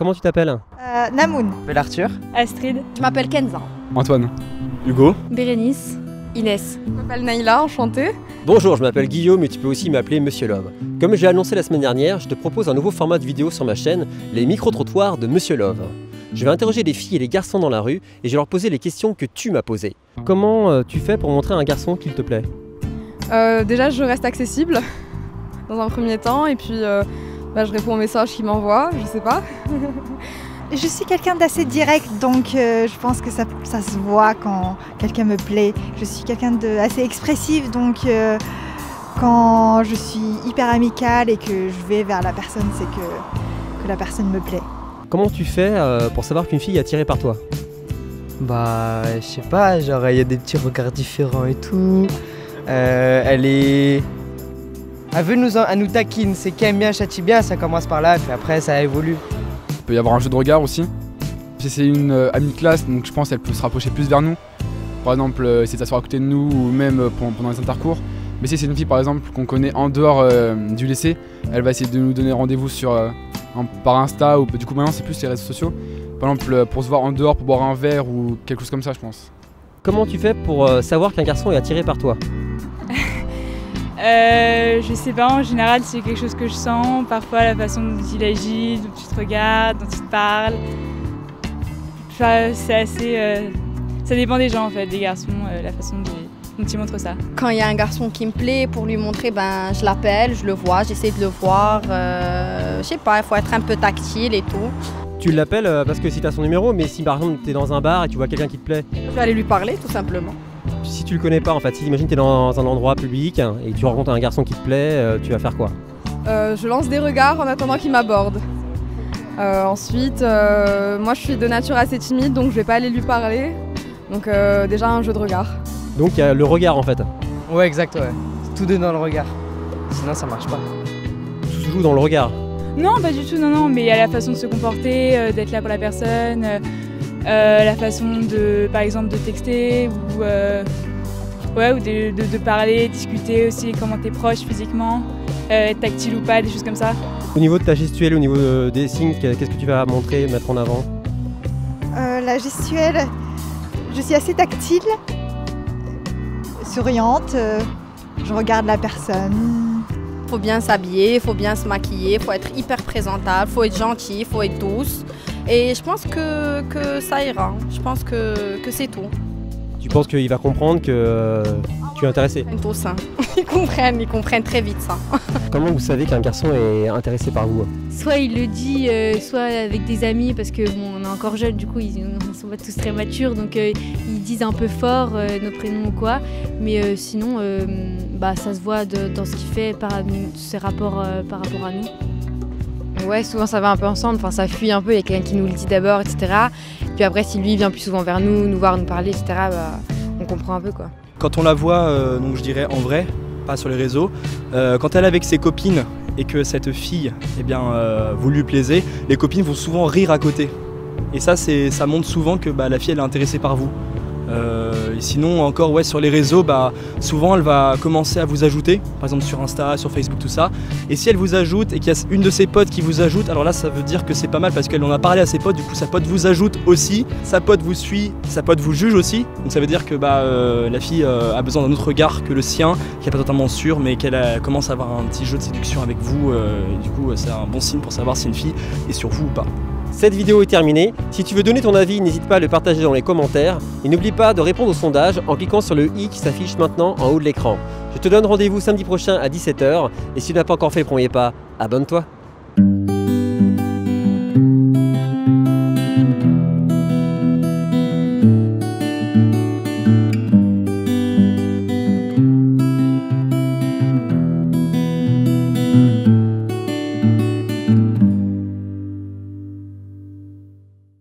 Comment tu t'appelles? Namoun. Je m'appelle Arthur. Astrid. Je m'appelle Kenza. Antoine. Hugo. Bérénice. Inès. Je m'appelle Naïla, enchantée. Bonjour, je m'appelle Guillaume et tu peux aussi m'appeler Monsieur Love. Comme j'ai annoncé la semaine dernière, je te propose un nouveau format de vidéo sur ma chaîne, les micro-trottoirs de Monsieur Love. Je vais interroger les filles et les garçons dans la rue et je vais leur poser les questions que tu m'as posées. Comment tu fais pour montrer à un garçon qu'il te plaît? Déjà, je reste accessible dans un premier temps et puis je réponds aux messages qu'il m'envoie, je sais pas. Je suis quelqu'un d'assez direct, donc je pense que ça se voit quand quelqu'un me plaît. Je suis quelqu'un d'assez expressif, donc quand je suis hyper amicale et que je vais vers la personne, c'est que la personne me plaît. Comment tu fais pour savoir qu'une fille est attirée par toi? Bah, je sais pas, genre il y a des petits regards différents et tout. Elle veut elle nous taquine, c'est qu'elle aime bien, châtie bien, ça commence par là, puis après ça évolue. Il peut y avoir un jeu de regard aussi. Si c'est une amie de classe, donc je pense qu'elle peut se rapprocher plus vers nous. Par exemple, essayer de s'asseoir à côté de nous ou même pendant les intercours. Mais si c'est une fille par exemple qu'on connaît en dehors du lycée, elle va essayer de nous donner rendez-vous par Insta ou du coup maintenant c'est plus les réseaux sociaux. Par exemple pour se voir en dehors, pour boire un verre ou quelque chose comme ça je pense. Comment tu fais pour savoir qu'un garçon est attiré par toi? Je sais pas, en général c'est quelque chose que je sens, parfois la façon dont il agit, dont il te regarde, dont il te parle. Enfin, c'est assez... ça dépend des gens en fait, des garçons, la façon dont ils montrent ça. Quand il y a un garçon qui me plaît, pour lui montrer, je l'appelle, je le vois, j'essaie de le voir. Je sais pas, il faut être un peu tactile et tout. Tu l'appelles parce que si tu as son numéro, mais si par exemple tu es dans un bar et tu vois quelqu'un qui te plaît, Je vais aller lui parler tout simplement. si tu le connais pas en fait, si imagine tu es dans un endroit public et tu rencontres un garçon qui te plaît, tu vas faire quoi? Je lance des regards en attendant qu'il m'aborde. Ensuite, moi je suis de nature assez timide, donc je vais pas aller lui parler. Donc déjà un jeu de regard. Donc il y a le regard en fait. Ouais, exact, ouais. Tout dans le regard. Sinon ça marche pas. Tout se joue dans le regard. Non, pas du tout, non, mais il y a la façon de se comporter, d'être là pour la personne, la façon de, par exemple, de texter ou de parler, discuter aussi, comment t'es proche physiquement, être tactile ou pas, des choses comme ça. Au niveau de ta gestuelle, au niveau des signes, qu'est-ce que tu vas montrer, mettre en avant? La gestuelle, je suis assez tactile, souriante, je regarde la personne. Faut bien s'habiller, faut bien se maquiller, faut être hyper présentable, faut être gentil, faut être douce. Et je pense que ça ira, je pense que c'est tout. Tu penses qu'il va comprendre que tu es intéressé? Tous, hein. Ils comprennent très vite ça. Comment vous savez qu'un garçon est intéressé par vous? Soit il le dit, soit avec des amis, parce que bon, on est encore jeunes, du coup ils sont pas tous très matures, donc ils disent un peu fort nos prénoms ou quoi. Mais sinon, ça se voit dans ce qu'il fait, ses rapports par rapport à nous. Ouais, souvent ça va un peu ensemble, enfin ça fuit un peu, il y a quelqu'un qui nous le dit d'abord, etc. Puis après si lui vient plus souvent vers nous voir, nous parler, etc., on comprend un peu quoi. Quand on la voit, donc je dirais en vrai, pas sur les réseaux, quand elle est avec ses copines et que cette fille, vous lui plaisez, les copines vont souvent rire à côté. Et ça montre souvent que la fille elle est intéressée par vous. Et sinon encore sur les réseaux, souvent elle va commencer à vous ajouter, par exemple sur Insta, sur Facebook, tout ça. Et si elle vous ajoute et qu'il y a une de ses potes qui vous ajoute, alors là ça veut dire que c'est pas mal parce qu'elle en a parlé à ses potes, du coup sa pote vous ajoute aussi, sa pote vous suit, sa pote vous juge aussi. Donc ça veut dire que la fille a besoin d'un autre regard que le sien, qui n'est pas totalement sûr, mais qu'elle commence à avoir un petit jeu de séduction avec vous. Et du coup c'est un bon signe pour savoir si une fille est sur vous ou pas. Cette vidéo est terminée. Si tu veux donner ton avis, n'hésite pas à le partager dans les commentaires. Et n'oublie pas de répondre au sondage en cliquant sur le i qui s'affiche maintenant en haut de l'écran. Je te donne rendez-vous samedi prochain à 17 h. Et si tu n'as pas encore fait le premier pas, abonne-toi.